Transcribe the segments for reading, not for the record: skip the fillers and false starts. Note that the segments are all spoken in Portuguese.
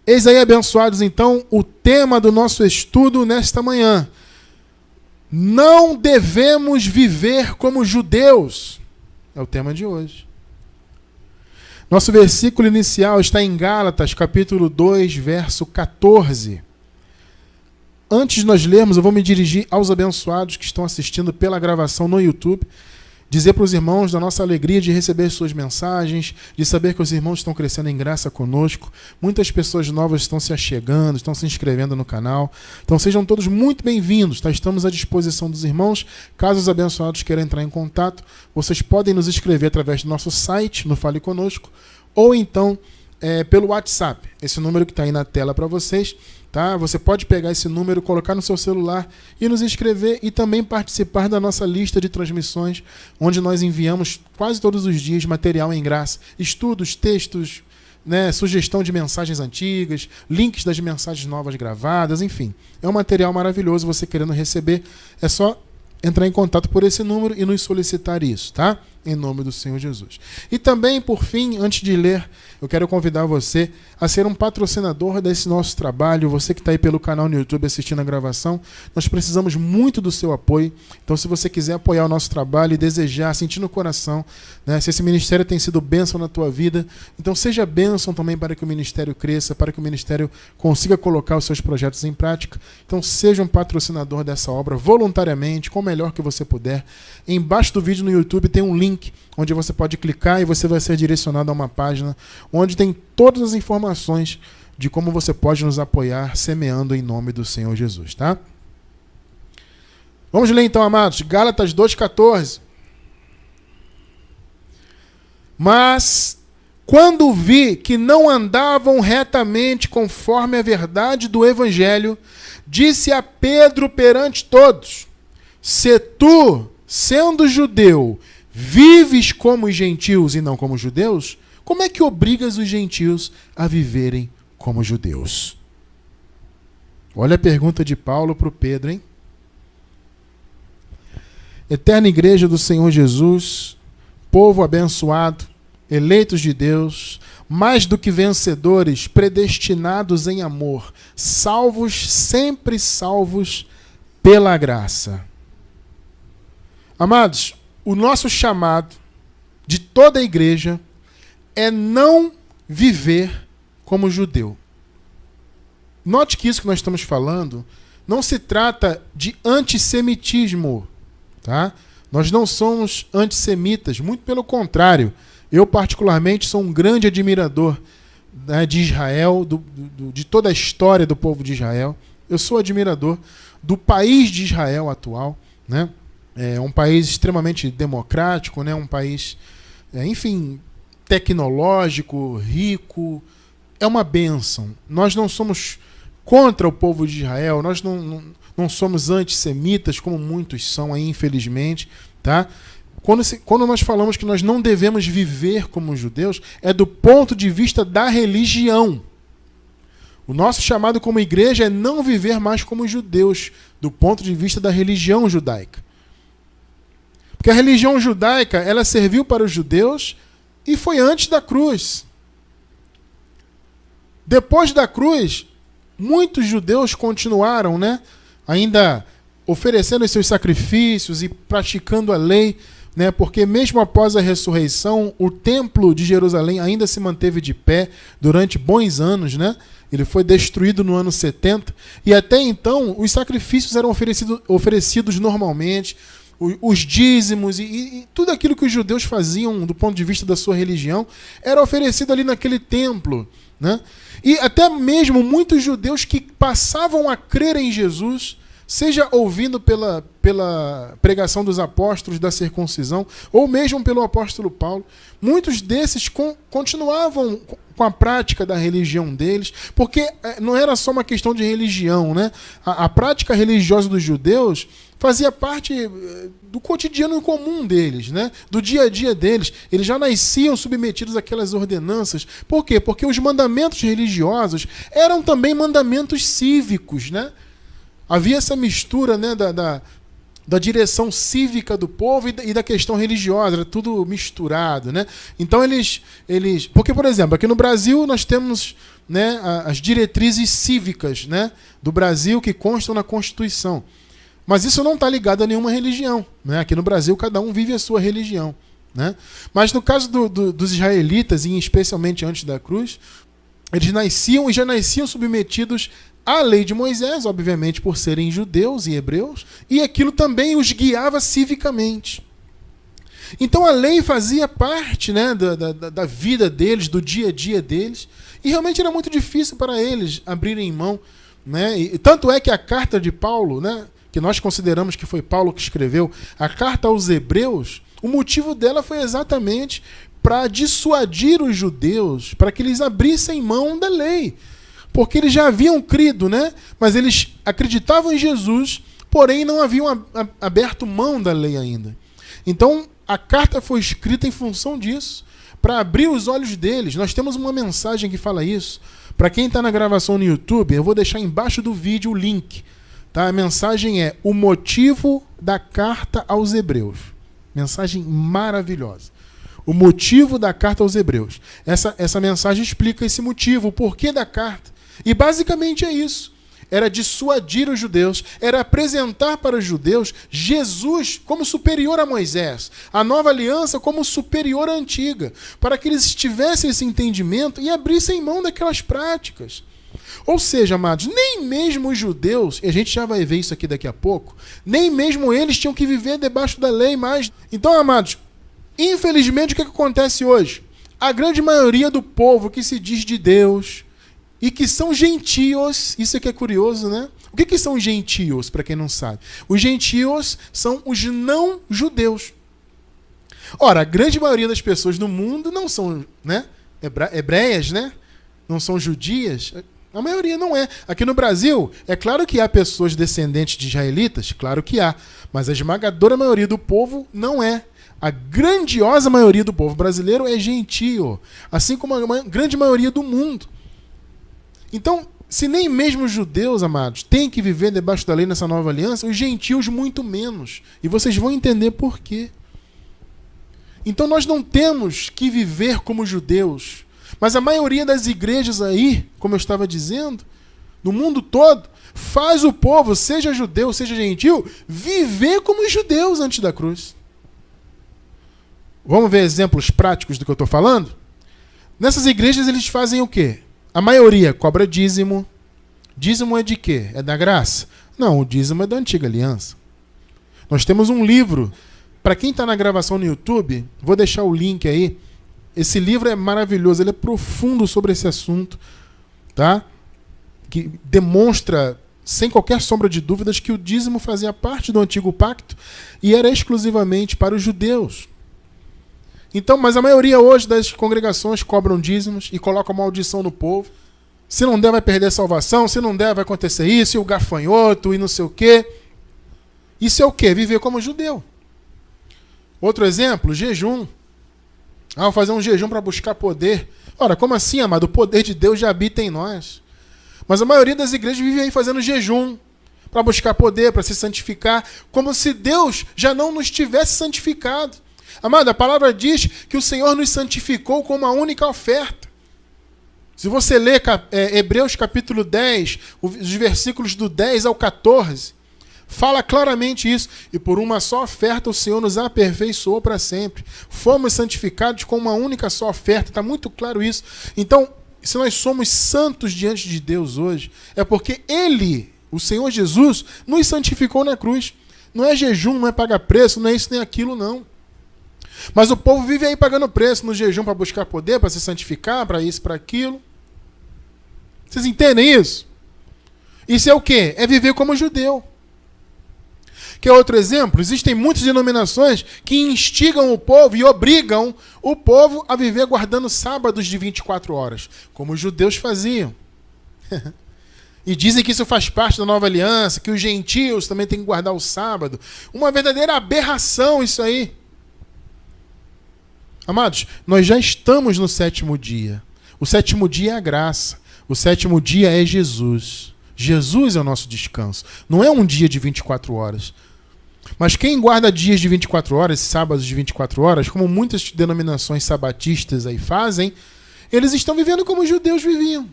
Eis aí, abençoados, então, o tema do nosso estudo nesta manhã. Não devemos viver como judeus. É o tema de hoje. Nosso versículo inicial está em Gálatas, capítulo 2, verso 14. Antes de nós lermos, eu vou me dirigir aos abençoados que estão assistindo pela gravação no YouTube, dizer para os irmãos da nossa alegria de receber suas mensagens, de saber que os irmãos estão crescendo em graça conosco. Muitas pessoas novas estão se achegando, estão se inscrevendo no canal. Então sejam todos muito bem-vindos, tá? Estamos à disposição dos irmãos. Caso os abençoados queiram entrar em contato, vocês podem nos escrever através do nosso site, no Fale Conosco, ou então pelo WhatsApp. Esse número que está aí na tela para vocês. Tá? Você pode pegar esse número, colocar no seu celular e nos inscrever e também participar da nossa lista de transmissões, onde nós enviamos quase todos os dias material em graça, estudos, textos, né, sugestão de mensagens antigas, links das mensagens novas gravadas, enfim. É um material maravilhoso, você querendo receber, é só entrar em contato por esse número e nos solicitar isso, tá? Em nome do Senhor Jesus. E também, por fim, antes de ler, eu quero convidar você a ser um patrocinador desse nosso trabalho. Você que está aí pelo canal no YouTube assistindo a gravação, nós precisamos muito do seu apoio. Então, se você quiser apoiar o nosso trabalho e desejar, sentir no coração, né, se esse ministério tem sido bênção na tua vida, então seja bênção também para que o ministério cresça, para que o ministério consiga colocar os seus projetos em prática. Então, seja um patrocinador dessa obra voluntariamente, com o melhor que você puder. Embaixo do vídeo no YouTube tem um link onde você pode clicar e você vai ser direcionado a uma página onde tem todas as informações de como você pode nos apoiar semeando em nome do Senhor Jesus, tá? Vamos ler então, amados, Gálatas 2,14. Mas, quando vi que não andavam retamente conforme a verdade do Evangelho, disse a Pedro perante todos: se tu, sendo judeu, vives como os gentios e não como os judeus, como é que obrigas os gentios a viverem como judeus? Olha a pergunta de Paulo para o Pedro, hein? Eterna Igreja do Senhor Jesus, povo abençoado, eleitos de Deus, mais do que vencedores, predestinados em amor, salvos, sempre salvos pela graça. Amados, o nosso chamado de toda a igreja é não viver como judeu. Note que isso que nós estamos falando não se trata de antissemitismo, tá? Nós não somos antissemitas, muito pelo contrário. Eu, particularmente, sou um grande admirador, né, de Israel, de toda a história do povo de Israel. Eu sou admirador do país de Israel atual, né? É um país extremamente democrático, né? Um país, enfim, tecnológico, rico. É uma bênção. Nós não somos contra o povo de Israel, nós não somos antissemitas, como muitos são aí, infelizmente. Tá? Quando nós falamos que nós não devemos viver como judeus, é do ponto de vista da religião. O nosso chamado como igreja é não viver mais como judeus, do ponto de vista da religião judaica. Porque a religião judaica, ela serviu para os judeus e foi antes da cruz. Depois da cruz, muitos judeus continuaram, né, ainda oferecendo os seus sacrifícios e praticando a lei, né, porque mesmo após a ressurreição, o templo de Jerusalém ainda se manteve de pé durante bons anos, né? Ele foi destruído no ano 70, e até então os sacrifícios eram oferecidos normalmente, os dízimos e tudo aquilo que os judeus faziam do ponto de vista da sua religião era oferecido ali naquele templo, né? E até mesmo muitos judeus que passavam a crer em Jesus, seja ouvindo pela pregação dos apóstolos da circuncisão, ou mesmo pelo apóstolo Paulo, muitos desses continuavam com a prática da religião deles, porque não era só uma questão de religião, né? A prática religiosa dos judeus fazia parte do cotidiano comum deles, né? Do dia a dia deles. Eles já nasciam submetidos àquelas ordenanças. Por quê? Porque os mandamentos religiosos eram também mandamentos cívicos, né? Havia essa mistura, né, da direção cívica do povo e da questão religiosa, era tudo misturado, né? Então porque, por exemplo, aqui no Brasil nós temos, né, as diretrizes cívicas, né, do Brasil que constam na Constituição. Mas isso não está ligado a nenhuma religião, né? Aqui no Brasil cada um vive a sua religião, né? Mas no caso dos israelitas, e especialmente antes da cruz, eles nasciam e já nasciam submetidos à lei de Moisés, obviamente por serem judeus e hebreus, e aquilo também os guiava civicamente. Então a lei fazia parte, né, da vida deles, do dia a dia deles, e realmente era muito difícil para eles abrirem mão, né? E tanto é que a carta de Paulo, né, que nós consideramos que foi Paulo que escreveu, a carta aos Hebreus, o motivo dela foi exatamente para dissuadir os judeus, para que eles abrissem mão da lei. Porque eles já haviam crido, né? Mas eles acreditavam em Jesus, porém não haviam aberto mão da lei ainda. Então, a carta foi escrita em função disso, para abrir os olhos deles. Nós temos uma mensagem que fala isso. Para quem está na gravação no YouTube, eu vou deixar embaixo do vídeo o link. Tá? A mensagem é o motivo da carta aos Hebreus. Mensagem maravilhosa. O motivo da carta aos Hebreus. Essa mensagem explica esse motivo, o porquê da carta. E basicamente é isso. Era dissuadir os judeus, era apresentar para os judeus Jesus como superior a Moisés, a nova aliança como superior à antiga, para que eles tivessem esse entendimento e abrissem mão daquelas práticas. Ou seja, amados, nem mesmo os judeus, e a gente já vai ver isso aqui daqui a pouco, nem mesmo eles tinham que viver debaixo da lei mais. Então, amados, infelizmente o que acontece hoje? A grande maioria do povo que se diz de Deus e que são gentios, isso aqui é curioso, né? O que são gentios, para quem não sabe? Os gentios são os não-judeus. Ora, a grande maioria das pessoas no mundo não são, né, hebreias, né? Não são judias. A maioria não é. Aqui no Brasil, é claro que há pessoas descendentes de israelitas, claro que há, mas a esmagadora maioria do povo não é. A grandiosa maioria do povo brasileiro é gentio, assim como a grande maioria do mundo. Então, se nem mesmo os judeus, amados, têm que viver debaixo da lei nessa nova aliança, os gentios muito menos. E vocês vão entender por quê. Então nós não temos que viver como judeus. Mas a maioria das igrejas aí, como eu estava dizendo, no mundo todo, faz o povo, seja judeu, seja gentil, viver como os judeus antes da cruz. Vamos ver exemplos práticos do que eu estou falando? Nessas igrejas eles fazem o quê? A maioria cobra dízimo. Dízimo é de quê? É da graça? Não, o dízimo é da antiga aliança. Nós temos um livro. Para quem está na gravação no YouTube, vou deixar o link aí. Esse livro é maravilhoso, ele é profundo sobre esse assunto, tá? Que demonstra, sem qualquer sombra de dúvidas, que o dízimo fazia parte do antigo pacto e era exclusivamente para os judeus. Então, mas a maioria hoje das congregações cobram dízimos e colocam maldição no povo. Se não der, vai perder a salvação. Se não der, vai acontecer isso, e o gafanhoto, e não sei o quê. Isso é o quê? Viver como judeu. Outro exemplo, jejum. Vou fazer um jejum para buscar poder. Ora, como assim, amado? O poder de Deus já habita em nós. Mas a maioria das igrejas vive aí fazendo jejum para buscar poder, para se santificar, como se Deus já não nos tivesse santificado. Amado, a palavra diz que o Senhor nos santificou com uma única oferta. Se você ler Hebreus capítulo 10, os versículos do 10 ao 14, fala claramente isso. E por uma só oferta o Senhor nos aperfeiçoou para sempre. Fomos santificados com uma única só oferta. Está muito claro isso. Então, se nós somos santos diante de Deus hoje, é porque Ele, o Senhor Jesus, nos santificou na cruz. Não é jejum, não é pagar preço, não é isso nem aquilo, não. Mas o povo vive aí pagando preço no jejum para buscar poder, para se santificar, para isso, para aquilo. Vocês entendem isso? Isso é o quê? É viver como judeu. Quer outro exemplo? Existem muitas denominações que instigam o povo e obrigam o povo a viver guardando sábados de 24 horas, como os judeus faziam. E dizem que isso faz parte da nova aliança, que os gentios também têm que guardar o sábado. Uma verdadeira aberração isso aí. Amados, nós já estamos no sétimo dia. O sétimo dia é a graça. O sétimo dia é Jesus. Jesus é o nosso descanso. Não é um dia de 24 horas. Mas quem guarda dias de 24 horas, sábados de 24 horas, como muitas denominações sabatistas aí fazem, eles estão vivendo como os judeus viviam.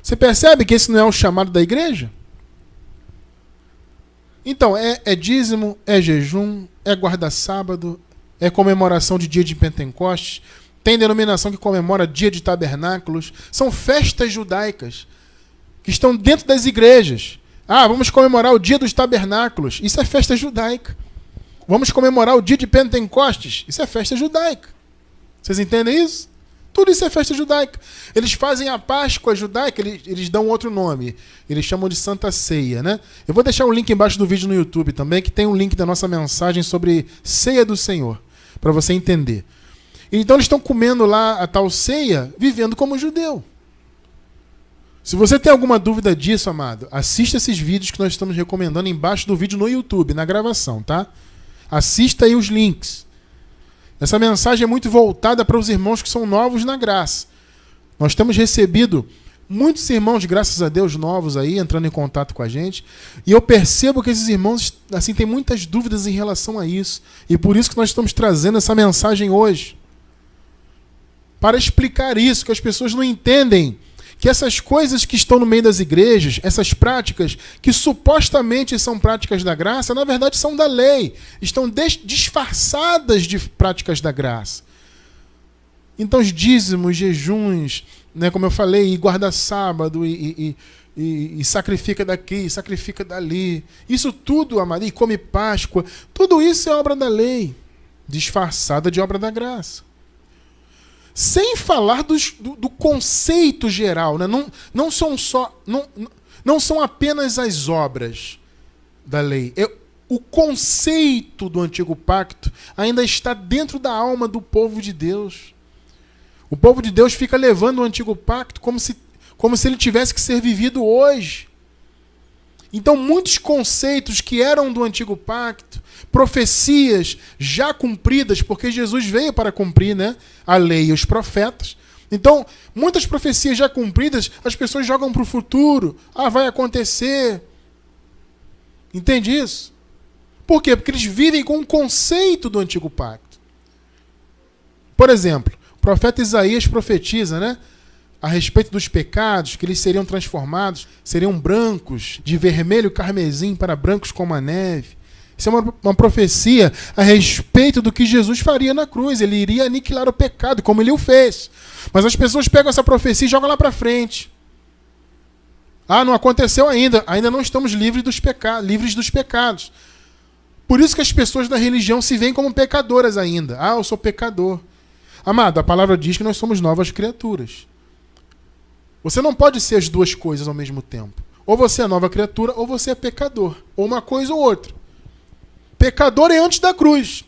Você percebe que esse não é o chamado da igreja? Então, é dízimo, é jejum, é guarda-sábado, é comemoração de dia de Pentecostes, tem denominação que comemora dia de tabernáculos, são festas judaicas que estão dentro das igrejas. Ah, vamos comemorar o dia dos tabernáculos, isso é festa judaica. Vamos comemorar o dia de Pentecostes, isso é festa judaica. Vocês entendem isso? Tudo isso é festa judaica. Eles fazem a Páscoa judaica, eles dão outro nome. Eles chamam de Santa Ceia, né? Eu vou deixar um link embaixo do vídeo no YouTube também, que tem um link da nossa mensagem sobre Ceia do Senhor, para você entender. Então eles estão comendo lá a tal ceia, vivendo como judeu. Se você tem alguma dúvida disso, amado, assista esses vídeos que nós estamos recomendando embaixo do vídeo no YouTube, na gravação, tá? Assista aí os links. Essa mensagem é muito voltada para os irmãos que são novos na graça. Nós temos recebido muitos irmãos, graças a Deus, novos aí, entrando em contato com a gente. E eu percebo que esses irmãos assim, têm muitas dúvidas em relação a isso. E por isso que nós estamos trazendo essa mensagem hoje. Para explicar isso, que as pessoas não entendem que essas coisas que estão no meio das igrejas, essas práticas que supostamente são práticas da graça, na verdade são da lei. Estão disfarçadas de práticas da graça. Então os dízimos, jejuns, né, como eu falei, e guarda-sábado, e sacrifica daqui, sacrifica dali. Isso tudo, amado, e come Páscoa, tudo isso é obra da lei, disfarçada de obra da graça. Sem falar do conceito geral, né? Não são apenas as obras da lei. O conceito do antigo pacto ainda está dentro da alma do povo de Deus. O povo de Deus fica levando o antigo pacto como se ele tivesse que ser vivido hoje. Então, muitos conceitos que eram do antigo pacto, profecias já cumpridas, porque Jesus veio para cumprir, né, a lei e os profetas. Então, muitas profecias já cumpridas, as pessoas jogam para o futuro. Ah, vai acontecer. Entende isso? Por quê? Porque eles vivem com o conceito do antigo pacto. Por exemplo, o profeta Isaías profetiza, né, a respeito dos pecados, que eles seriam transformados, seriam brancos, de vermelho carmesim para brancos como a neve. Isso é uma profecia a respeito do que Jesus faria na cruz. Ele iria aniquilar o pecado, como ele o fez. Mas as pessoas pegam essa profecia e jogam lá para frente. Ah, não aconteceu ainda. Ainda não estamos livres dos pecados. Por isso que as pessoas da religião se veem como pecadoras ainda. Ah, eu sou pecador. Amado, a palavra diz que nós somos novas criaturas. Você não pode ser as duas coisas ao mesmo tempo. Ou você é nova criatura, ou você é pecador. Ou uma coisa ou outra. Pecador é antes da cruz,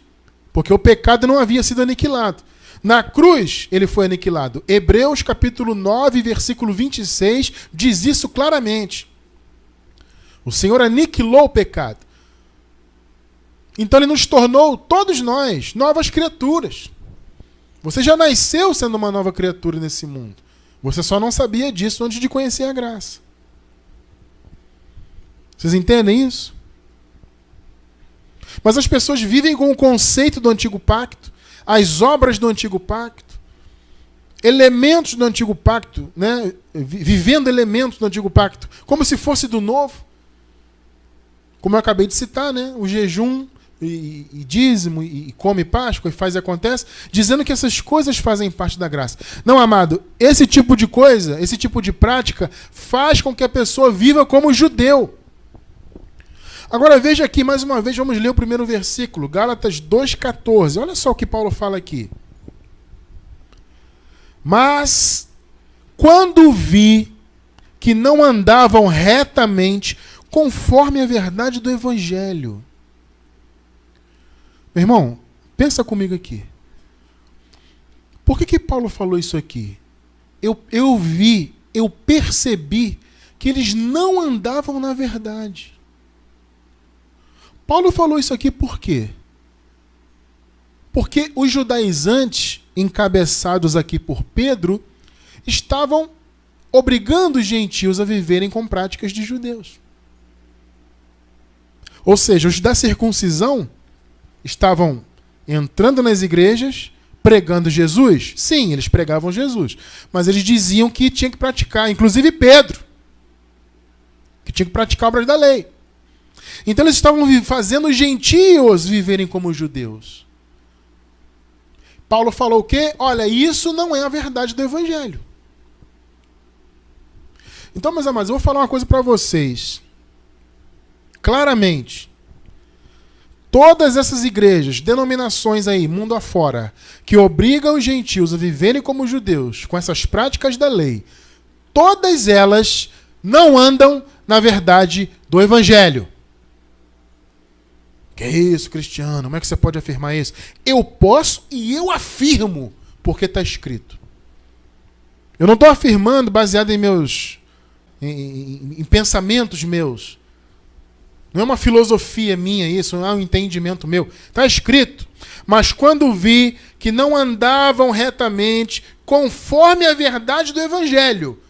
porque o pecado não havia sido aniquilado. Na cruz, ele foi aniquilado. Hebreus capítulo 9, versículo 26, diz isso claramente. O Senhor aniquilou o pecado. Então ele nos tornou, todos nós, novas criaturas. Você já nasceu sendo uma nova criatura nesse mundo. Você só não sabia disso antes de conhecer a graça. Vocês entendem isso? Mas as pessoas vivem com o conceito do antigo pacto, as obras do antigo pacto, elementos do antigo pacto, né? Vivendo elementos do antigo pacto, como se fosse do novo. Como eu acabei de citar, né? O jejum e dízimo e come Páscoa e faz e acontece, dizendo que essas coisas fazem parte da graça. Não, amado, esse tipo de coisa, esse tipo de prática faz com que a pessoa viva como judeu. Agora veja aqui, mais uma vez, vamos ler o primeiro versículo, Gálatas 2,14. Olha só o que Paulo fala aqui. Mas, quando vi que não andavam retamente conforme a verdade do Evangelho. Meu irmão, pensa comigo aqui. Por que Paulo falou isso aqui? Eu percebi que eles não andavam na verdade. Paulo falou isso aqui por quê? Porque os judaizantes, encabeçados aqui por Pedro, estavam obrigando os gentios a viverem com práticas de judeus. Ou seja, os da circuncisão estavam entrando nas igrejas, pregando Jesus. Sim, eles pregavam Jesus. Mas eles diziam que tinha que praticar, inclusive Pedro, que tinha que praticar obras da lei. Então eles estavam fazendo os gentios viverem como judeus. Paulo falou o quê? Olha, isso não é a verdade do evangelho. Então, meus amados, eu vou falar uma coisa para vocês. Claramente, todas essas igrejas, denominações aí, mundo afora, que obrigam os gentios a viverem como judeus, com essas práticas da lei, todas elas não andam na verdade do evangelho. Que isso, Cristiano? Como é que você pode afirmar isso? Eu posso e eu afirmo, porque está escrito. Eu não estou afirmando baseado em pensamentos meus. Não é uma filosofia minha isso, não é um entendimento meu. Está escrito. Mas quando vi que não andavam retamente conforme a verdade do evangelho.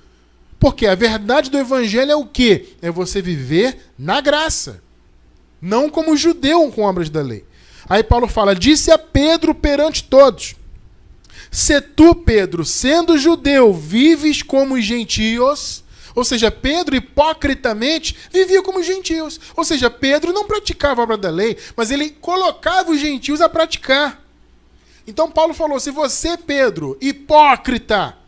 Porque a verdade do evangelho é o quê? É você viver na graça. Não como judeu com obras da lei. Aí Paulo fala, disse a Pedro perante todos, se tu, Pedro, sendo judeu, vives como os gentios, ou seja, Pedro hipocritamente vivia como os gentios. Ou seja, Pedro não praticava a obra da lei, mas ele colocava os gentios a praticar. Então Paulo falou, se você, Pedro, hipócrita,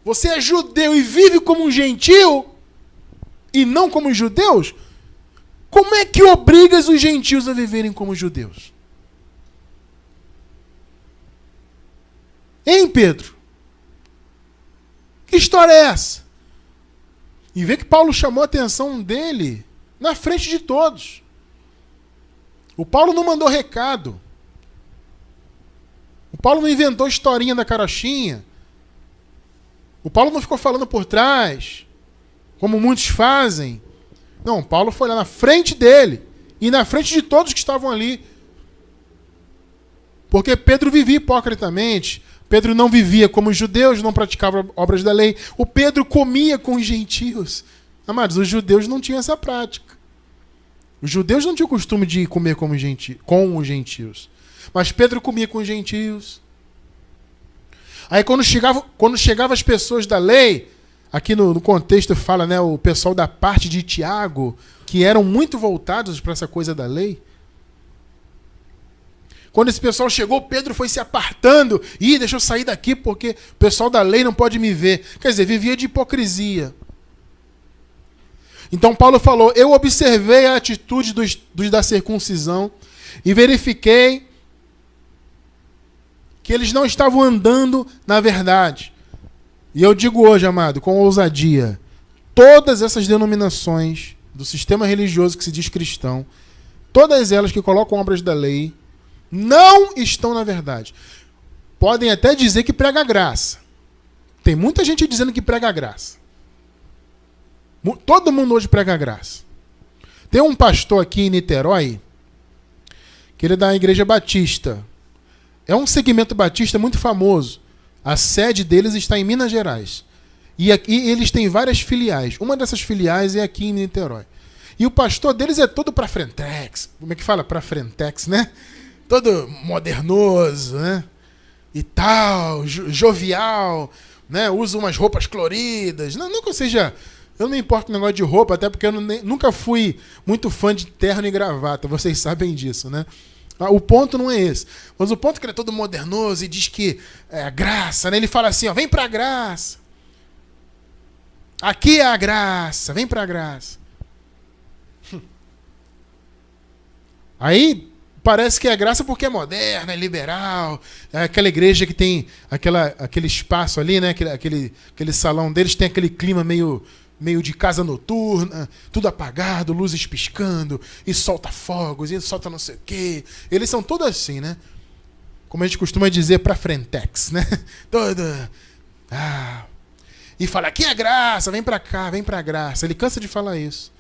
você é judeu e vive como um gentio, e não como os judeus, como é que obrigas os gentios a viverem como judeus? Hein, Pedro? Que história é essa? E vê que Paulo chamou a atenção dele na frente de todos. O Paulo não mandou recado. O Paulo não inventou historinha da carochinha. O Paulo não ficou falando por trás, como muitos fazem. Não, Paulo foi lá na frente dele e na frente de todos que estavam ali. Porque Pedro vivia hipocritamente. Pedro não vivia como os judeus, não praticava obras da lei. O Pedro comia com os gentios. Amados, os judeus não tinham essa prática. Os judeus não tinham o costume de comer com os gentios. Mas Pedro comia com os gentios. Aí quando chegava as pessoas da lei, aqui no contexto fala, né, o pessoal da parte de Tiago, que eram muito voltados para essa coisa da lei. Quando esse pessoal chegou, Pedro foi se apartando. Ih, deixa eu sair daqui porque o pessoal da lei não pode me ver. Quer dizer, vivia de hipocrisia. Então Paulo falou, eu observei a atitude dos da circuncisão e verifiquei que eles não estavam andando na verdade. E eu digo hoje, amado, com ousadia, todas essas denominações do sistema religioso que se diz cristão, todas elas que colocam obras da lei, não estão na verdade. Podem até dizer que prega a graça. Tem muita gente dizendo que prega a graça. Todo mundo hoje prega a graça. Tem um pastor aqui em Niterói, que ele é da Igreja Batista. É um segmento batista muito famoso. A sede deles está em Minas Gerais. E aqui eles têm várias filiais. Uma dessas filiais é aqui em Niterói. E o pastor deles é todo pra frentex. Como é que fala? Pra frentex, né? Todo modernoso, né? E tal, jovial, né? Usa umas roupas coloridas. Não que eu seja... Eu não me importo com o negócio de roupa, até porque eu nunca fui muito fã de terno e gravata. Vocês sabem disso, né? O ponto não é esse. Mas o ponto é que ele é todo modernoso e diz que é a graça, né? Ele fala assim, ó, vem pra graça. Aqui é a graça, vem pra graça. Aí parece que é graça porque é moderna, é liberal. É aquela igreja que tem aquele espaço ali, né? Aquele salão deles tem aquele clima meio de casa noturna, tudo apagado, luzes piscando, e solta fogos, e solta não sei o quê. Eles são todos assim, né? Como a gente costuma dizer pra frentex, né? Todo... E fala, aqui é graça, vem pra cá, vem pra graça. Ele cansa de falar isso.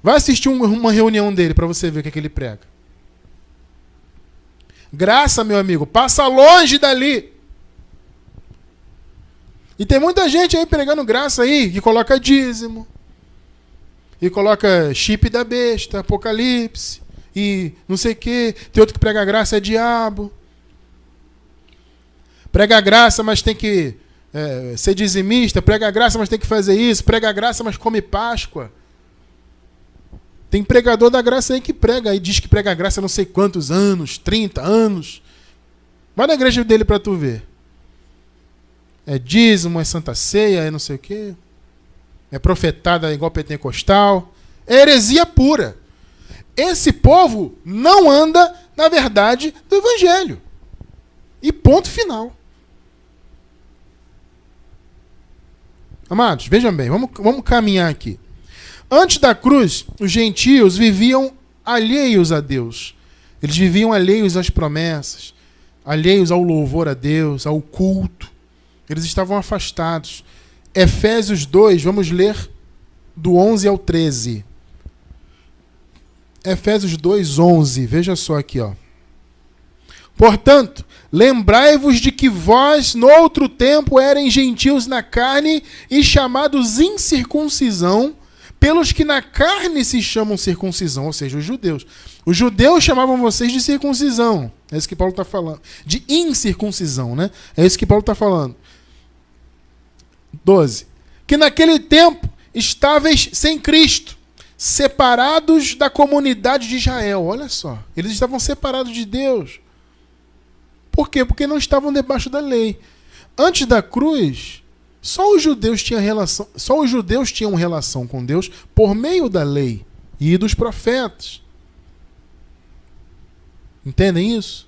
Vai assistir uma reunião dele pra você ver o que é que ele prega. Graça, meu amigo, passa longe dali. E tem muita gente aí pregando graça aí, que coloca dízimo, e coloca chip da besta, Apocalipse, e não sei o quê. Tem outro que prega a graça, é diabo. Prega a graça, mas tem que ser dizimista. Prega a graça, mas tem que fazer isso. Prega a graça, mas come Páscoa. Tem pregador da graça aí que prega, e diz que prega a graça há não sei quantos anos, 30 anos. Vai na igreja dele para tu ver. É dízimo, é santa ceia, é não sei o quê. É profetada igual pentecostal. É heresia pura. Esse povo não anda na verdade do evangelho. E ponto final. Amados, vejam bem, vamos caminhar aqui. Antes da cruz, os gentios viviam alheios a Deus. Eles viviam alheios às promessas, alheios ao louvor a Deus, ao culto. Eles estavam afastados. Efésios 2, vamos ler do 11 ao 13. Efésios 2, 11. Veja só aqui, ó. Portanto, lembrai-vos de que vós, no outro tempo, eram gentios na carne e chamados incircuncisão, pelos que na carne se chamam circuncisão, ou seja, os judeus. Os judeus chamavam vocês de circuncisão. É isso que Paulo está falando. De incircuncisão, né? É isso que Paulo está falando. 12. Que naquele tempo estáveis sem Cristo, separados da comunidade de Israel. Olha só. Eles estavam separados de Deus. Por quê? Porque não estavam debaixo da lei. Antes da cruz, só os judeus tinham relação com Deus por meio da lei e dos profetas. Entendem isso?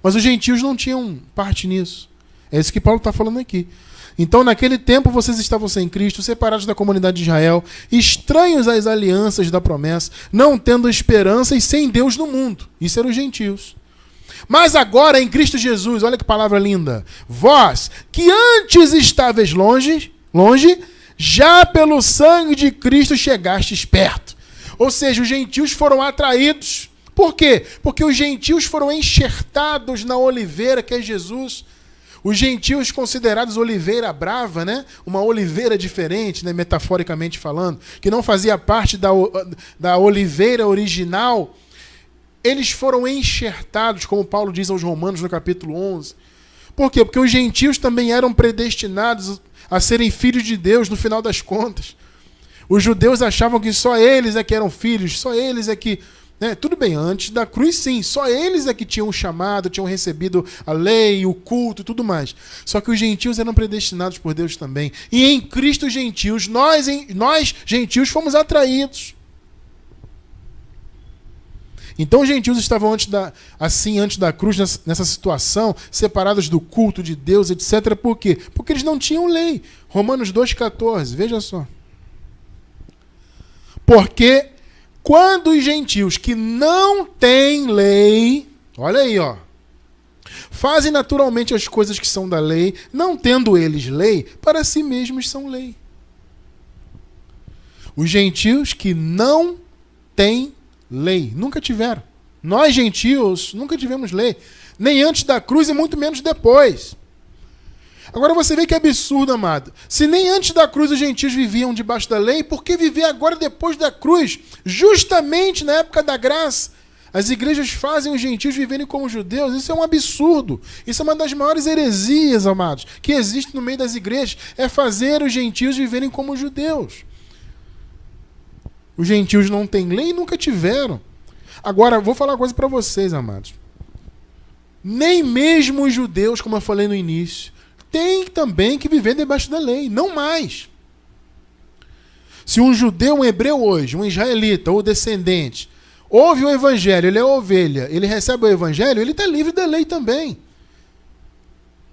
Mas os gentios não tinham parte nisso. É isso que Paulo está falando aqui. Então, naquele tempo, vocês estavam sem Cristo, separados da comunidade de Israel, estranhos às alianças da promessa, não tendo esperança e sem Deus no mundo. Isso eram os gentios. Mas agora, em Cristo Jesus, olha que palavra linda. Vós, que antes estáveis longe, já pelo sangue de Cristo chegastes perto. Ou seja, os gentios foram atraídos. Por quê? Porque os gentios foram enxertados na oliveira que é Jesus. Os gentios considerados oliveira brava, né? Uma oliveira diferente, né? Metaforicamente falando, que não fazia parte da oliveira original. Eles foram enxertados, como Paulo diz aos Romanos no capítulo 11. Por quê? Porque os gentios também eram predestinados a serem filhos de Deus no final das contas. Os judeus achavam que só eles é que eram filhos, só eles é que... Tudo bem, antes da cruz sim, só eles é que tinham chamado, tinham recebido a lei, o culto e tudo mais. Só que os gentios eram predestinados por Deus também. E em Cristo gentios, nós gentios fomos atraídos. Então os gentios estavam antes da cruz, nessa situação, separados do culto de Deus, etc. Por quê? Porque eles não tinham lei. Romanos 2,14, veja só. Porque quando os gentios que não têm lei, olha aí, ó, fazem naturalmente as coisas que são da lei, não tendo eles lei, para si mesmos são lei. Os gentios que não têm lei, nunca tiveram. Nós, gentios, nunca tivemos lei. Nem antes da cruz e muito menos depois. Agora você vê que absurdo, amado. Se nem antes da cruz os gentios viviam debaixo da lei, por que viver agora depois da cruz? Justamente na época da graça. As igrejas fazem os gentios viverem como judeus. Isso é um absurdo. Isso é uma das maiores heresias, amados, que existe no meio das igrejas. É fazer os gentios viverem como judeus. Os gentios não têm lei e nunca tiveram. Agora, vou falar uma coisa para vocês, amados. Nem mesmo os judeus, como eu falei no início, têm também que viver debaixo da lei. Não mais. Se um judeu, um hebreu hoje, um israelita ou descendente, ouve o evangelho, ele é ovelha, ele recebe o evangelho, ele está livre da lei também.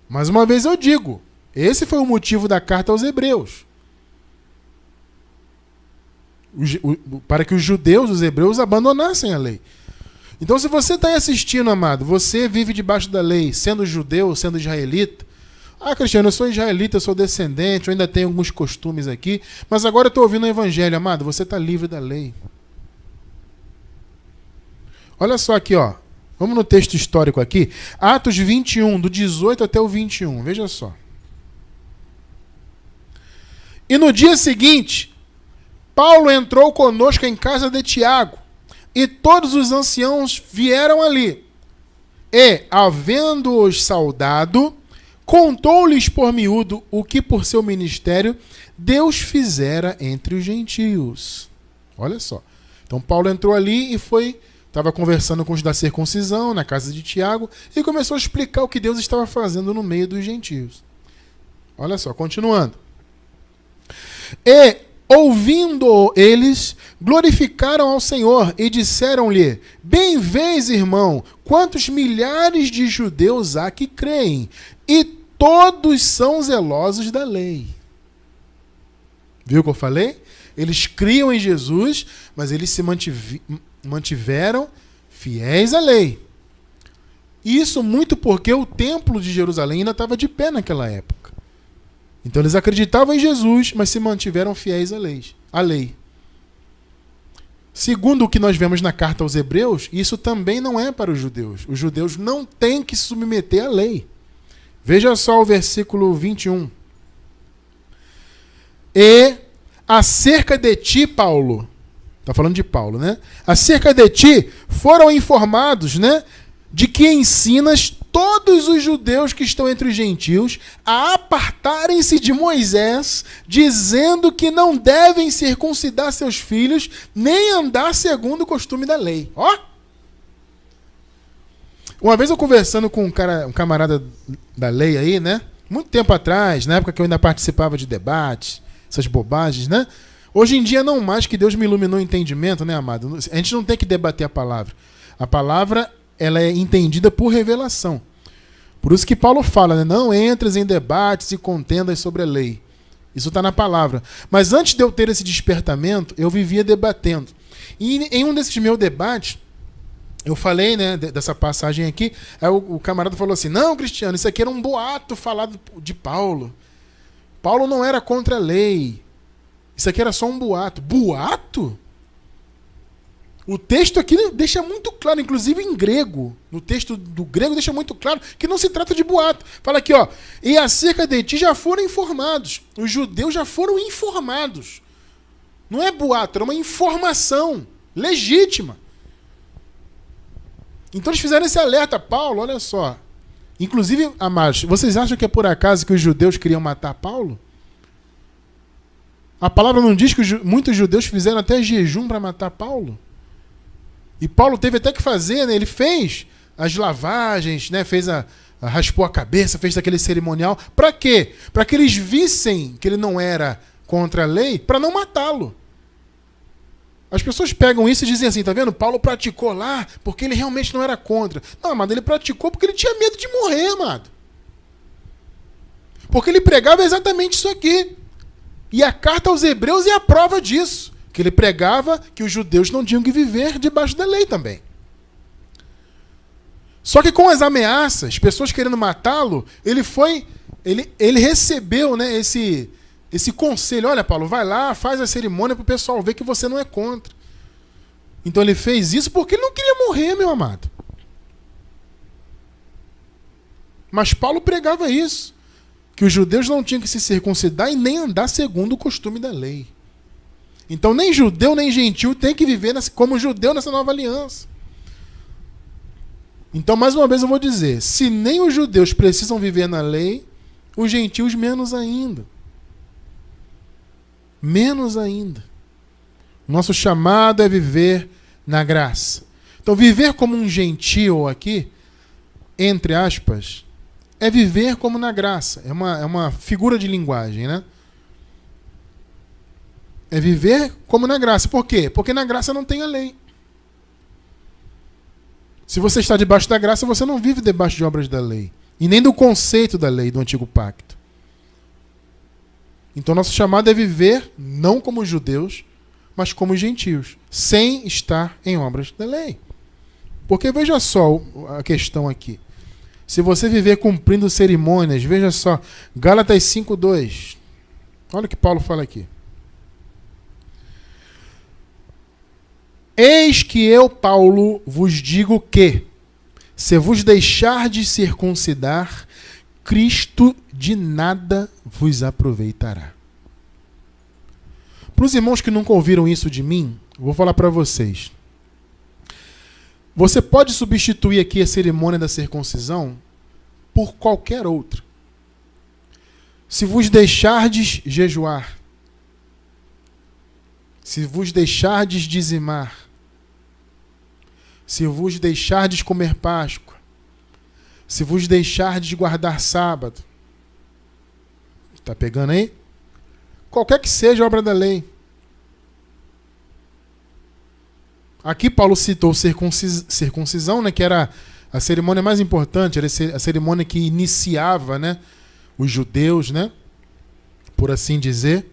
Mais uma vez eu digo, esse foi o motivo da carta aos hebreus. Para que os judeus, os hebreus, abandonassem a lei. Então, se você está aí assistindo, amado, você vive debaixo da lei, sendo judeu, sendo israelita. Ah, Cristiano, eu sou israelita, eu sou descendente, eu ainda tenho alguns costumes aqui, mas agora eu estou ouvindo o evangelho, amado, você está livre da lei. Olha só aqui, ó. Vamos no texto histórico aqui. Atos 21, do 18 até o 21. Veja só. E no dia seguinte, Paulo entrou conosco em casa de Tiago, e todos os anciãos vieram ali. E, havendo-os saudado, contou-lhes por miúdo o que por seu ministério Deus fizera entre os gentios. Olha só. Então Paulo entrou ali e estava conversando com os da circuncisão na casa de Tiago e começou a explicar o que Deus estava fazendo no meio dos gentios. Olha só, continuando. E, ouvindo eles, glorificaram ao Senhor e disseram-lhe: Bem vês, irmão, quantos milhares de judeus há que creem, e todos são zelosos da lei. Viu o que eu falei? Eles criam em Jesus, mas eles se mantiveram fiéis à lei. Isso muito porque o templo de Jerusalém ainda estava de pé naquela época. Então eles acreditavam em Jesus, mas se mantiveram fiéis à lei. Segundo o que nós vemos na carta aos Hebreus, isso também não é para os judeus. Os judeus não têm que se submeter à lei. Veja só o versículo 21. E acerca de ti, Paulo, está falando de Paulo, né? Acerca de ti foram informados, né, de que ensinas todos os judeus que estão entre os gentios a apartarem-se de Moisés, dizendo que não devem circuncidar seus filhos, nem andar segundo o costume da lei. Ó! Uma vez eu conversando com um camarada da lei aí, né? Muito tempo atrás, na época que eu ainda participava de debates, essas bobagens, né? Hoje em dia não mais, que Deus me iluminou o entendimento, né, amado? A gente não tem que debater a palavra. A palavra, ela é entendida por revelação. Por isso que Paulo fala, né? Não entres em debates e contendas sobre a lei. Isso está na palavra. Mas antes de eu ter esse despertamento, eu vivia debatendo. E em um desses meus debates, eu falei, né, dessa passagem aqui, aí o camarada falou assim: não, Cristiano, isso aqui era um boato falado de Paulo. Paulo não era contra a lei. Isso aqui era só um boato. Boato? O texto aqui deixa muito claro, inclusive em grego. No texto do grego deixa muito claro que não se trata de boato. Fala aqui, ó. E acerca de ti já foram informados. Os judeus já foram informados. Não é boato, era uma informação legítima. Então eles fizeram esse alerta. Paulo, olha só. Inclusive, amados, vocês acham que é por acaso que os judeus queriam matar Paulo? A palavra não diz que muitos judeus fizeram até jejum para matar Paulo? E Paulo teve até que fazer, né? Ele fez as lavagens, né? Raspou a cabeça, fez aquele cerimonial. Para quê? Para que eles vissem que ele não era contra a lei, para não matá-lo. As pessoas pegam isso e dizem assim, tá vendo? Paulo praticou lá porque ele realmente não era contra. Não, amado, ele praticou porque ele tinha medo de morrer, amado. Porque ele pregava exatamente isso aqui. E a carta aos Hebreus é a prova disso. Que ele pregava que os judeus não tinham que viver debaixo da lei também. Só que com as ameaças, pessoas querendo matá-lo, ele recebeu, né, esse conselho. Olha, Paulo, vai lá, faz a cerimônia para o pessoal ver que você não é contra. Então ele fez isso porque ele não queria morrer, meu amado. Mas Paulo pregava isso. Que os judeus não tinham que se circuncidar e nem andar segundo o costume da lei. Então nem judeu nem gentil tem que viver como judeu nessa nova aliança. Então, mais uma vez eu vou dizer, se nem os judeus precisam viver na lei, os gentios menos ainda. Menos ainda. Nosso chamado é viver na graça. Então, viver como um gentio aqui, entre aspas, é viver como na graça. É uma figura de linguagem, né? É viver como na graça. Por quê? Porque na graça não tem a lei. Se você está debaixo da graça, você não vive debaixo de obras da lei. E nem do conceito da lei do antigo pacto. Então nosso chamado é viver não como os judeus, mas como os gentios, sem estar em obras da lei. Porque veja só a questão aqui. Se você viver cumprindo cerimônias, veja só, Gálatas 5:2. Olha o que Paulo fala aqui. Eis que eu, Paulo, vos digo que, se vos deixardes circuncidar, Cristo de nada vos aproveitará. Para os irmãos que nunca ouviram isso de mim, eu vou falar para vocês. Você pode substituir aqui a cerimônia da circuncisão por qualquer outra. Se vos deixardes jejuar, se vos deixardes dizimar, se vos deixardes comer Páscoa, se vos deixardes guardar sábado, está pegando aí? Qualquer que seja a obra da lei. Aqui Paulo citou circuncisão, né, que era a cerimônia mais importante, era a cerimônia que iniciava, né, os judeus, né, por assim dizer.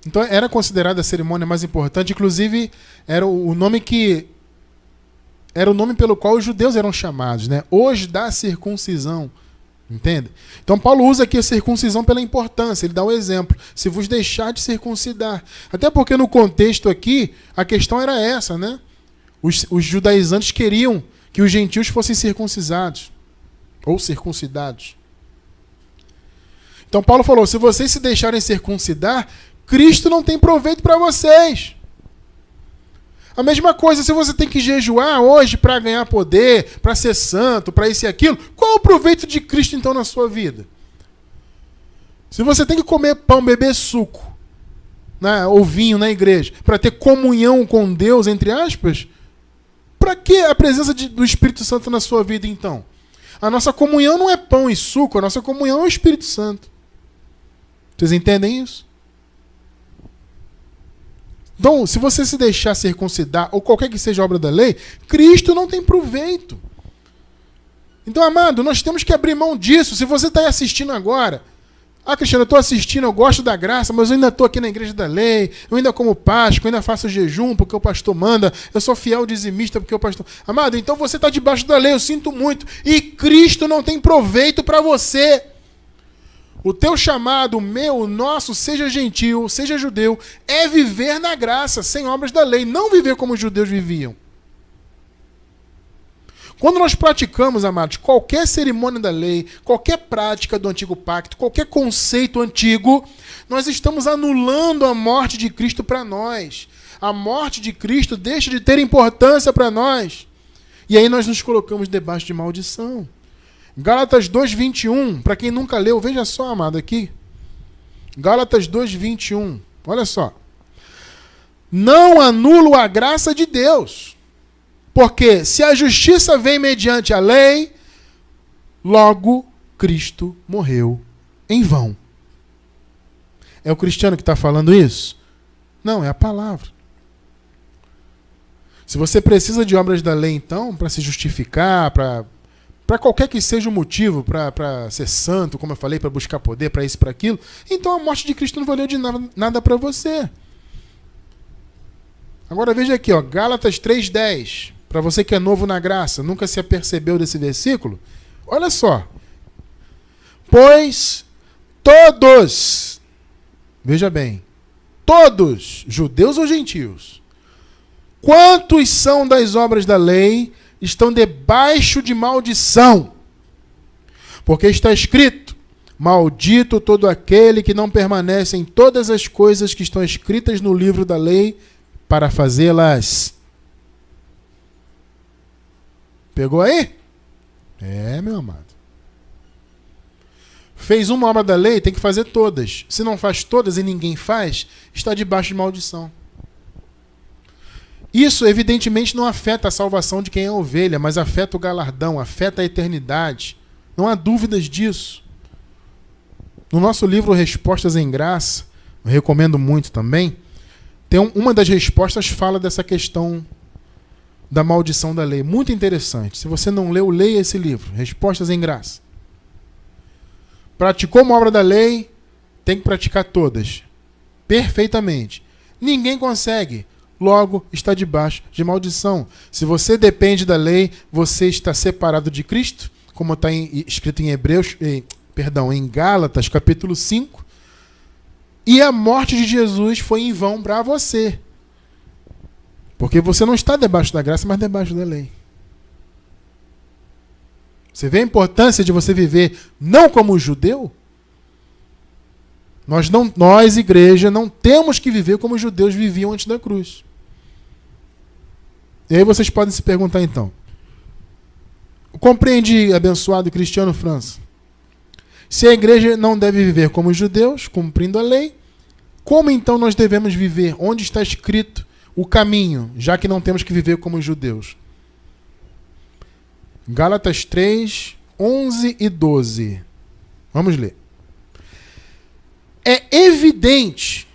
Então era considerada a cerimônia mais importante, inclusive era o nome pelo qual os judeus eram chamados, né? Hoje da circuncisão, entende? Então Paulo usa aqui a circuncisão pela importância, ele dá o exemplo, se vos deixar de circuncidar. Até porque no contexto aqui, a questão era essa, né? Os judaizantes queriam que os gentios fossem circuncisados, ou circuncidados. Então Paulo falou, se vocês se deixarem circuncidar, Cristo não tem proveito para vocês. A mesma coisa, se você tem que jejuar hoje para ganhar poder, para ser santo, para isso e aquilo, qual o proveito de Cristo então na sua vida? Se você tem que comer pão, beber suco, né, ou vinho na igreja, para ter comunhão com Deus, entre aspas, para que a presença do Espírito Santo na sua vida então? A nossa comunhão não é pão e suco, a nossa comunhão é o Espírito Santo. Vocês entendem isso? Então, se você se deixar circuncidar, ou qualquer que seja a obra da lei, Cristo não tem proveito. Então, amado, nós temos que abrir mão disso. Se você está aí assistindo agora, Cristiano, eu estou assistindo, eu gosto da graça, mas eu ainda estou aqui na igreja da lei, eu ainda como Páscoa, eu ainda faço jejum porque o pastor manda, eu sou fiel dizimista porque o pastor... Amado, então você está debaixo da lei, eu sinto muito, e Cristo não tem proveito para você. O teu chamado, o meu, o nosso, seja gentil, seja judeu, é viver na graça, sem obras da lei, não viver como os judeus viviam. Quando nós praticamos, amados, qualquer cerimônia da lei, qualquer prática do antigo pacto, qualquer conceito antigo, nós estamos anulando a morte de Cristo para nós. A morte de Cristo deixa de ter importância para nós. E aí nós nos colocamos debaixo de maldição. Gálatas 2:21, para quem nunca leu, veja só, amado, aqui. Gálatas 2:21, olha só. Não anulo a graça de Deus, porque se a justiça vem mediante a lei, logo Cristo morreu em vão. É o Cristiano que está falando isso? Não, é a palavra. Se você precisa de obras da lei, então, para se justificar, para qualquer que seja o motivo, para ser santo, como eu falei, para buscar poder, para isso, para aquilo, então a morte de Cristo não valeu de nada para você. Agora veja aqui, ó, Gálatas 3:10, para você que é novo na graça, nunca se apercebeu desse versículo, olha só. Pois todos, veja bem, todos, judeus ou gentios, quantos são das obras da lei, estão debaixo de maldição. Porque está escrito, maldito todo aquele que não permanece em todas as coisas que estão escritas no livro da lei para fazê-las. Pegou aí? É, meu amado. Fez uma obra da lei, tem que fazer todas. Se não faz todas e ninguém faz, está debaixo de maldição. Isso, evidentemente, não afeta a salvação de quem é ovelha, mas afeta o galardão, afeta a eternidade. Não há dúvidas disso. No nosso livro Respostas em Graça, eu recomendo muito também, tem uma das respostas fala dessa questão da maldição da lei. Muito interessante. Se você não leu, leia esse livro, Respostas em Graça. Praticou uma obra da lei, tem que praticar todas. Perfeitamente. Ninguém consegue. Logo, está debaixo de maldição. Se você depende da lei, você está separado de Cristo, como está escrito em em Gálatas, capítulo 5. E a morte de Jesus foi em vão para você. Porque você não está debaixo da graça, mas debaixo da lei. Você vê a importância de você viver não como judeu, Nós, igreja, não temos que viver como os judeus viviam antes da cruz. E aí vocês podem se perguntar então. Compreendi, abençoado Cristiano França. Se a igreja não deve viver como os judeus, cumprindo a lei, como então nós devemos viver? Onde está escrito o caminho, já que não temos que viver como os judeus? Gálatas 3, 11 e 12. Vamos ler. É evidente,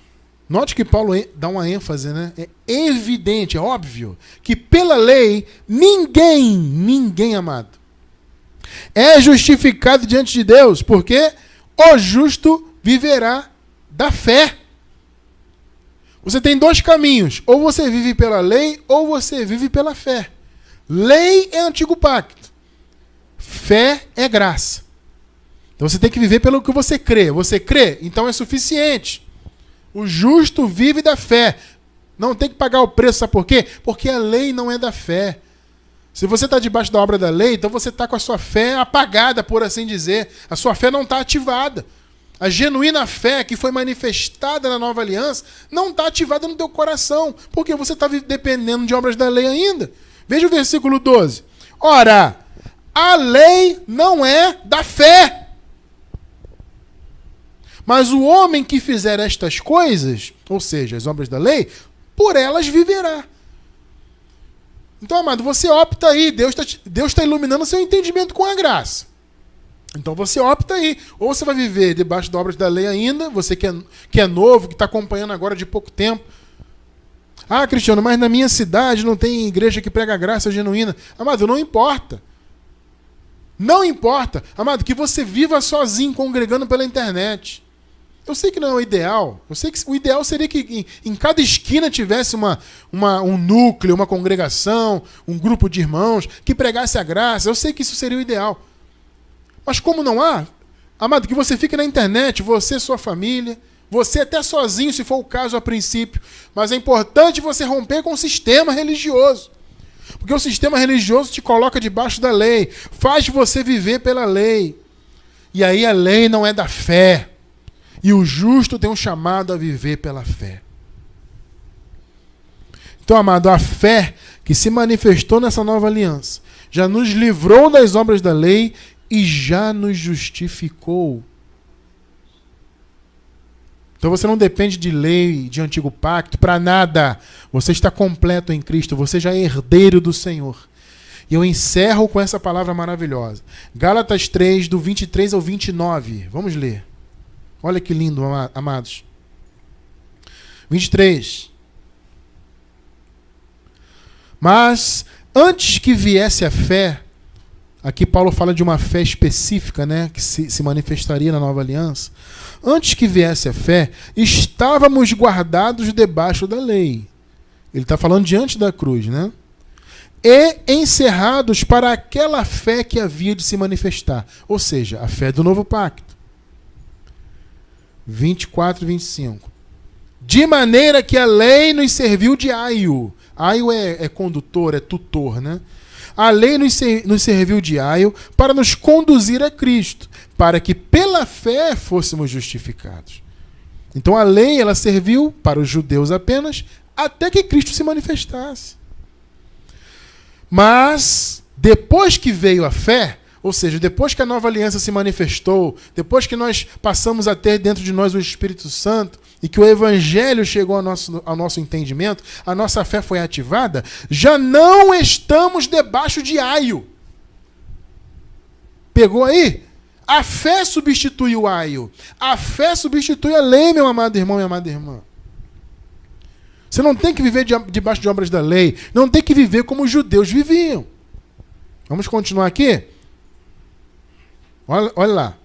note que Paulo dá uma ênfase, né? É evidente, é óbvio, que pela lei ninguém, amado, é justificado diante de Deus, porque o justo viverá da fé. Você tem dois caminhos, ou você vive pela lei, ou você vive pela fé. Lei é antigo pacto, fé é graça. Então você tem que viver pelo que você crê. Você crê? Então é suficiente. O justo vive da fé. Não tem que pagar o preço, sabe por quê? Porque a lei não é da fé. Se você está debaixo da obra da lei, então você está com a sua fé apagada, por assim dizer. A sua fé não está ativada. A genuína fé que foi manifestada na nova aliança não está ativada no teu coração, porque você está dependendo de obras da lei ainda. Veja o versículo 12. Ora, a lei não é da fé. Mas o homem que fizer estas coisas, ou seja, as obras da lei, por elas viverá. Então, amado, você opta aí. Deus está iluminando seu entendimento com a graça. Então você opta aí. Ou você vai viver debaixo das obras da lei ainda, você que é novo, que está acompanhando agora de pouco tempo. Ah, Cristiano, mas na minha cidade não tem igreja que prega a graça genuína. Amado, não importa. Não importa. Amado, que você viva sozinho, congregando pela internet. Eu sei que não é o ideal. Eu sei que o ideal seria que em cada esquina tivesse um núcleo, uma congregação, um grupo de irmãos que pregasse a graça. Eu sei que isso seria o ideal. Mas como não há, amado, que você fique na internet, você, sua família, você até sozinho, se for o caso a princípio. Mas é importante você romper com o sistema religioso. Porque o sistema religioso te coloca debaixo da lei, faz você viver pela lei. E aí a lei não é da fé. E o justo tem um chamado a viver pela fé. Então, amado, a fé que se manifestou nessa nova aliança já nos livrou das obras da lei e já nos justificou. Então você não depende de lei, de antigo pacto, para nada. Você está completo em Cristo, você já é herdeiro do Senhor. E eu encerro com essa palavra maravilhosa. Gálatas 3, do 23 ao 29. Vamos ler. Olha que lindo, amados. 23. Mas, antes que viesse a fé, aqui Paulo fala de uma fé específica, né, que se manifestaria na nova aliança. Antes que viesse a fé, estávamos guardados debaixo da lei. Ele está falando diante da cruz, né? E encerrados para aquela fé que havia de se manifestar. Ou seja, a fé do novo pacto. 24 e 25. De maneira que a lei nos serviu de aio. Aio é condutor, é tutor, né? A lei nos serviu de aio para nos conduzir a Cristo, para que pela fé fôssemos justificados. Então a lei, ela serviu para os judeus apenas, até que Cristo se manifestasse. Mas, depois que veio a fé, ou seja, depois que a nova aliança se manifestou, depois que nós passamos a ter dentro de nós o Espírito Santo, e que o Evangelho chegou ao nosso entendimento, a nossa fé foi ativada, já não estamos debaixo de aio. Pegou aí? A fé substitui o aio. A fé substitui a lei, meu amado irmão e amada irmã. Você não tem que viver debaixo de obras da lei. Não tem que viver como os judeus viviam. Vamos continuar aqui? Olha lá.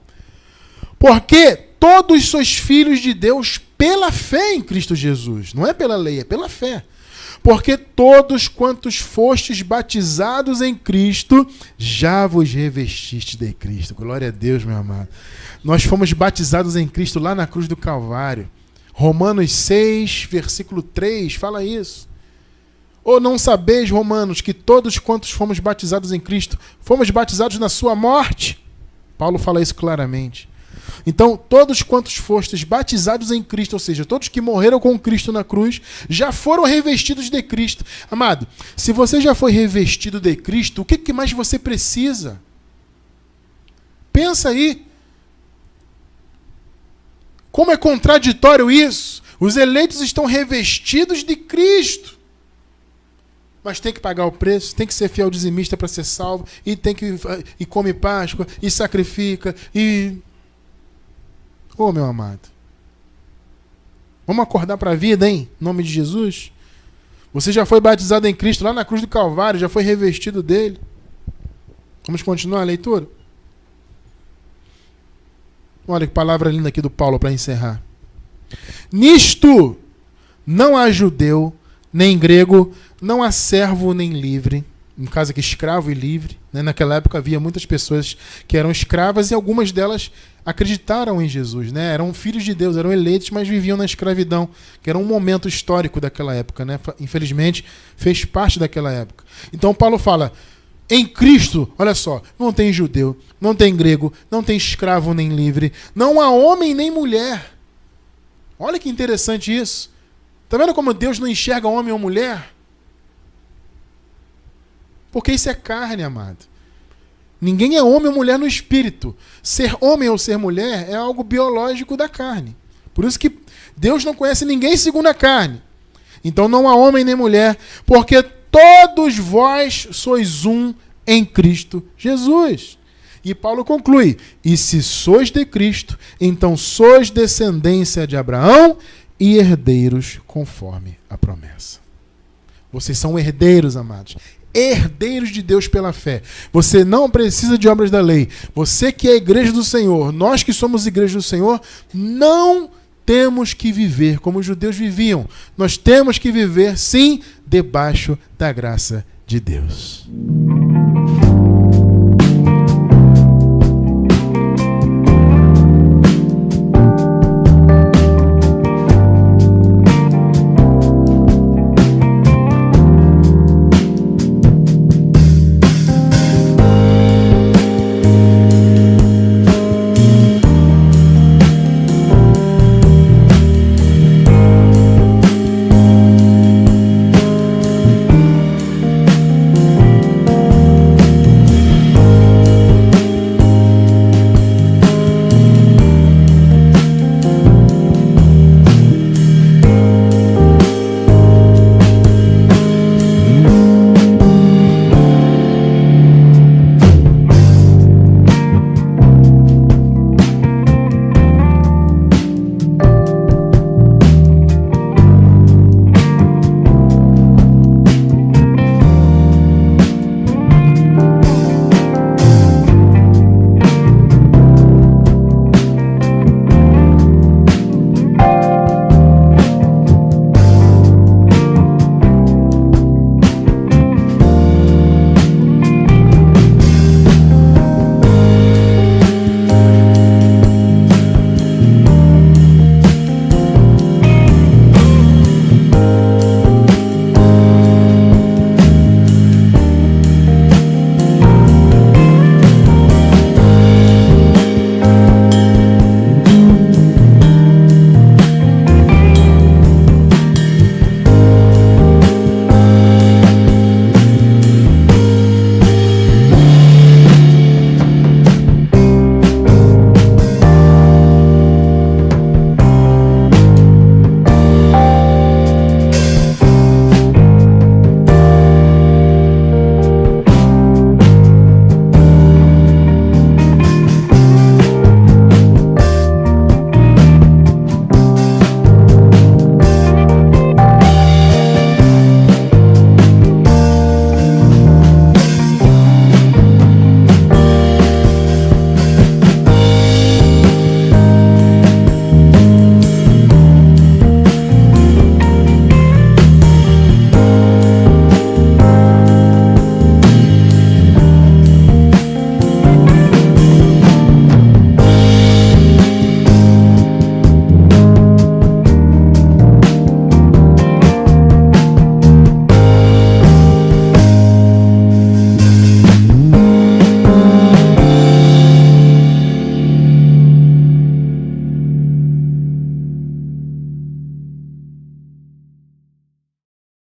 Porque todos sois filhos de Deus pela fé em Cristo Jesus. Não é pela lei, é pela fé. Porque todos quantos fostes batizados em Cristo, já vos revestistes de Cristo. Glória a Deus, meu amado. Nós fomos batizados em Cristo lá na cruz do Calvário. Romanos 6, versículo 3, fala isso. Ou não sabeis, Romanos, que todos quantos fomos batizados em Cristo, fomos batizados na sua morte? Paulo fala isso claramente. Então, todos quantos fostes batizados em Cristo, ou seja, todos que morreram com Cristo na cruz, já foram revestidos de Cristo. Amado, se você já foi revestido de Cristo, o que mais você precisa? Pensa aí. Como é contraditório isso? Os eleitos estão revestidos de Cristo. Mas tem que pagar o preço, tem que ser fiel dizimista para ser salvo, e come Páscoa, e sacrifica, e... Ô, meu amado, vamos acordar para a vida, hein? Em nome de Jesus. Você já foi batizado em Cristo lá na cruz do Calvário, já foi revestido dele. Vamos continuar a leitura? Olha que palavra linda aqui do Paulo para encerrar. Nisto não há judeu, nem grego, não há servo nem livre. No caso aqui, escravo e livre. Né? Naquela época havia muitas pessoas que eram escravas e algumas delas acreditaram em Jesus. Né? Eram filhos de Deus, eram eleitos, mas viviam na escravidão, que era um momento histórico daquela época. Né? Infelizmente, fez parte daquela época. Então Paulo fala, em Cristo, olha só, não tem judeu, não tem grego, não tem escravo nem livre, não há homem nem mulher. Olha que interessante isso. Está vendo como Deus não enxerga homem ou mulher? Porque isso é carne, amado. Ninguém é homem ou mulher no espírito. Ser homem ou ser mulher é algo biológico da carne. Por isso que Deus não conhece ninguém segundo a carne. Então não há homem nem mulher, porque todos vós sois um em Cristo Jesus. E Paulo conclui, e se sois de Cristo, então sois descendência de Abraão e herdeiros conforme a promessa. Vocês são herdeiros, amados. Herdeiros de Deus pela fé. Você não precisa de obras da lei. Você que é a igreja do Senhor, nós que somos igreja do Senhor, não temos que viver como os judeus viviam. Nós temos que viver, sim, debaixo da graça de Deus.